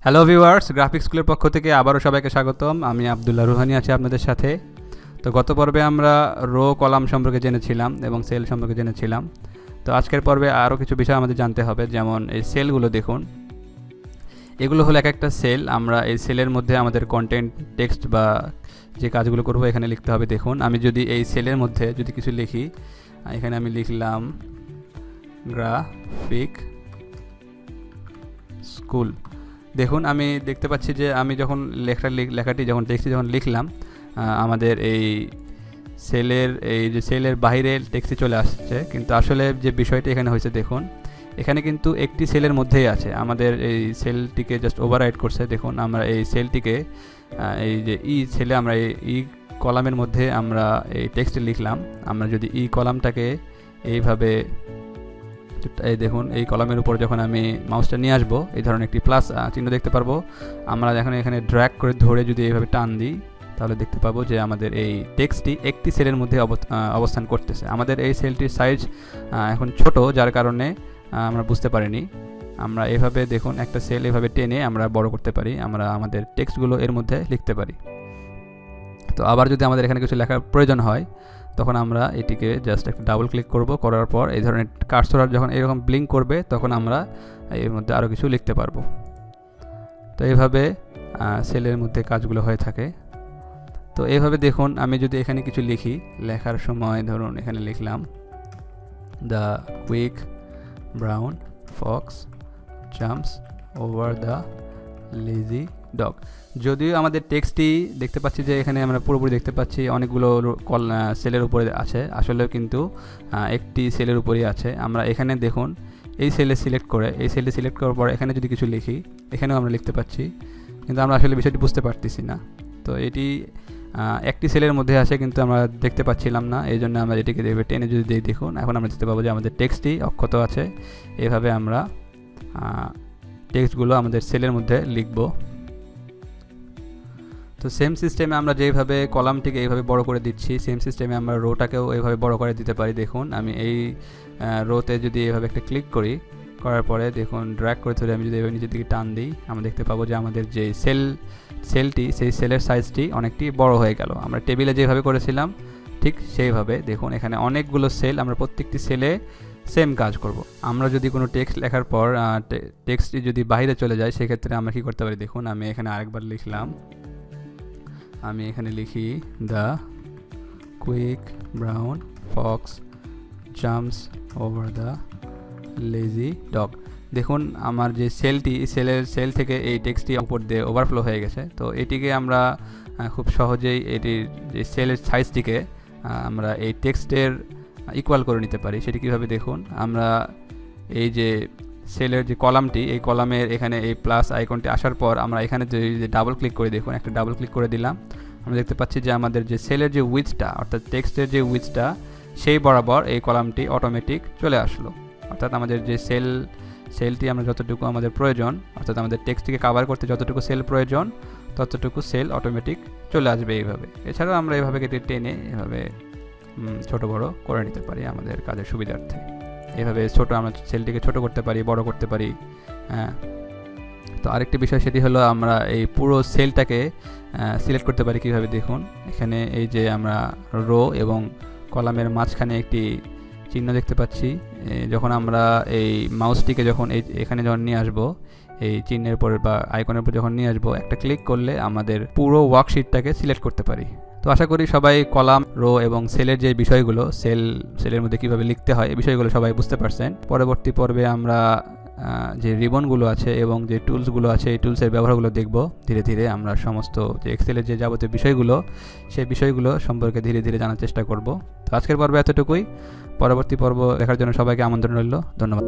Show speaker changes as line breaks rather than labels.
Hello viewers, graphics স্কুলের পক্ষ থেকে আবারও সবাইকে স্বাগতম। আমি আব্দুল্লাহ রুহানি আছি আপনাদের সাথে। তো গত পর্বে আমরা রো কলাম সম্পর্কে জেনেছিলাম এবং সেল সম্পর্কে জেনেছিলাম। তো আজকের পর্বে আরও কিছু বিষয় আমাদের জানতে হবে, যেমন এই সেলগুলো দেখুন। এগুলো হলো এক একটা সেল। আমরা এই সেলের মধ্যে আমাদের কন্টেন্ট, টেক্সট বা যে কাজগুলো করবো এখানে লিখতে হবে। দেখুন, আমি যদি এই সেলের মধ্যে যদি কিছু লিখি, এখানে আমি লিখলাম গ্রাফিক স্কুল। দেখুন, আমি দেখতে পাচ্ছি যে আমি যখন লেখাটি যখন টেক্সটে যখন লিখলাম, আমাদের এই সেলের বাইরে টেক্সটে চলে আসছে, কিন্তু আসলে যে বিষয়টি এখানে হয়েছে দেখুন, এখানে কিন্তু একটি সেলের মধ্যেই আছে। আমাদের এই সেলটিকে জাস্ট ওভাররাইট করছে। দেখুন, আমরা এই সেলটিকে এই যে সেলে আমরা এই কলামের মধ্যে আমরা এই টেক্সটে লিখলাম। আমরা যদি কলামটাকে এইভাবে এই দেখুন, এই কলামের উপর যখন আমি মাউসটা নিয়ে আসবো, এই ধরনের একটি প্লাস চিহ্ন দেখতে পারবো। আমরা যখন এখানে ড্র্যাগ করে ধরে যদি এইভাবে টান দিই, তাহলে দেখতে পাবো যে আমাদের এই টেক্সটটি একটি সেলের মধ্যে অবস্থান করতেছে। আমাদের এই সেলটির সাইজ এখন ছোট, যার কারণে আমরা বুঝতে পারিনি। আমরা এভাবে দেখুন, একটা সেল এভাবে টেনে আমরা বড় করতে পারি, আমরা আমাদের টেক্সটগুলো এর মধ্যে লিখতে পারি। তো আবার যদি আমাদের এখানে কিছু লেখার প্রয়োজন হয়, তখন আমরা এটিকে জাস্ট একটা ডাবল ক্লিক করব। করার পর এই ধরনের কার্সর যখন এরকম ব্লিঙ্ক করবে, তখন আমরা এর মধ্যে আরও কিছু লিখতে পারবো। তো এইভাবে সেলের মধ্যে কাজগুলো হয়ে থাকে। তো এইভাবে দেখুন, আমি যদি এখানে কিছু লিখি, লেখার সময় ধরুন এখানে লিখলাম the quick brown Fox jumps over the lazy dog. যদিও আমাদের টেক্সটটি দেখতে পাচ্ছি যে এখানে আমরা পুরোপুরি দেখতে পাচ্ছি অনেকগুলো সেলের উপরে আছে, আসলেও কিন্তু একটি সেলের উপরেই আছে। আমরা এখানে দেখুন, এই সেলে সিলেক্ট করার পর এখানে যদি কিছু লিখি, এখানেও আমরা লিখতে পাচ্ছি, কিন্তু আমরা আসলে বিষয়টি বুঝতে পারতেছি না। তো এটি একটি সেলের মধ্যে আছে, কিন্তু আমরা দেখতে পাচ্ছিলাম না। এই জন্য আমরা এটিকে টেনে যদি দেখুন, এখন আমরা দেখতে পাবো যে আমাদের টেক্সটটি অক্ষত আছে। এভাবে আমরা টেক্সটগুলো আমাদের সেলের মধ্যে লিখব। তো সেম সিস্টেমে আমরা যেভাবে কলামটিকে এইভাবে বড় করে দিচ্ছি, সেম সিস্টেমে আমরা রোটাকেও এইভাবে বড় করে দিতে পারি। দেখুন, আমি এই রোতে যদি এইভাবে একটা ক্লিক করার পরে দেখুন, ড্র্যাগ করে ধরে আমি যদি এইভাবে নিচের দিকে টান দিই, আমরা দেখতে পাবো যে আমাদের যে সেলটি সেই সেলের সাইজটি অনেকটি বড় হয়ে গেল। আমরা টেবিলে যেভাবে করেছিলাম ঠিক সেইভাবে দেখুন, এখানে অনেকগুলো সেল, আমরা প্রত্যেকটি সেলে সেম কাজ করব। আমরা যদি কোনো টেক্সট লেখার পর টেক্সটটি যদি বাইরে চলে যায়, সেক্ষেত্রে আমরা কী করতে পারি দেখুন, আমি এখানে আরেকবার লিখলাম, আমি এখানে লিখি the quick brown Fox jumps over the lazy dog. দেখুন, আমার যে সেলটি, সেল থেকে এই টেক্সটটি উপর দিয়ে ওভারফ্লো হয়ে গেছে। তো এটিকে আমরা খুব সহজেই এটির যে সেলের সাইজটিকে আমরা এই টেক্সটের ইকুয়াল করে নিতে পারি। সেটি কীভাবে দেখুন, আমরা এই যে সেলের যে কলামটি, এই কলামের এখানে এই প্লাস আইকনটি আসার পর আমরা এখানে যে ডাবল ক্লিক করে দেখুন, একটা ডাবল ক্লিক করে দিলাম, আমরা দেখতে পাচ্ছি যে আমাদের যে সেলের যে উইডথটা, অর্থাৎ টেক্সটের যে উইডথটা, সেই বরাবর এই কলামটি অটোমেটিক চলে আসলো। অর্থাৎ আমাদের যে সেলটি আমরা যতটুকু আমাদের প্রয়োজন, অর্থাৎ আমাদের টেক্সটটিকে কভার করতে যতটুকু সেল প্রয়োজন, ততটুকু সেল অটোমেটিক চলে আসবে এইভাবে। এছাড়াও আমরা এইভাবে কেটে টেনে এভাবে ছোট বড় করে নিতে পারি আমাদের কাজের সুবিধার্থে। এভাবে আমরা সেলটিকে ছোট করতে পারি, বড় করতে পারি। তো আরেকটি বিষয়, সেটি হলো আমরা এই পুরো সেলটাকে সিলেক্ট করতে পারি কীভাবে দেখুন, এখানে এই যে আমরা রো এবং কলামের মাঝখানে একটি চিহ্ন দেখতে পাচ্ছি। যখন আমরা এই মাউসটিকে যখন এখানে যখন নিয়ে আসবো, এই চিহ্নের উপর বা আইকনের উপর যখন নিয়ে আসবো, একটা ক্লিক করলে আমাদের পুরো ওয়ার্কশিটটাকে সিলেক্ট করতে পারি। তো আশা করি সবাই কলাম, রো এবং সেলের যে বিষয়গুলো, সেলের মধ্যে কীভাবে লিখতে হয়, এই বিষয়গুলো সবাই বুঝতে পারছেন। পরবর্তী পর্বে আমরা যে রিবনগুলো আছে এবং যে টুলসগুলো আছে, এই টুলসের ব্যবহারগুলো দেখব। ধীরে ধীরে আমরা সমস্ত যে এক্সেলের যে যাবতীয় বিষয়গুলো, সেই বিষয়গুলো সম্পর্কে ধীরে ধীরে জানার চেষ্টা করব। তো আজকের পর্বে এতটুকুই। পরবর্তী পর্ব দেখার জন্য সবাইকে আমন্ত্রণ রইল। ধন্যবাদ।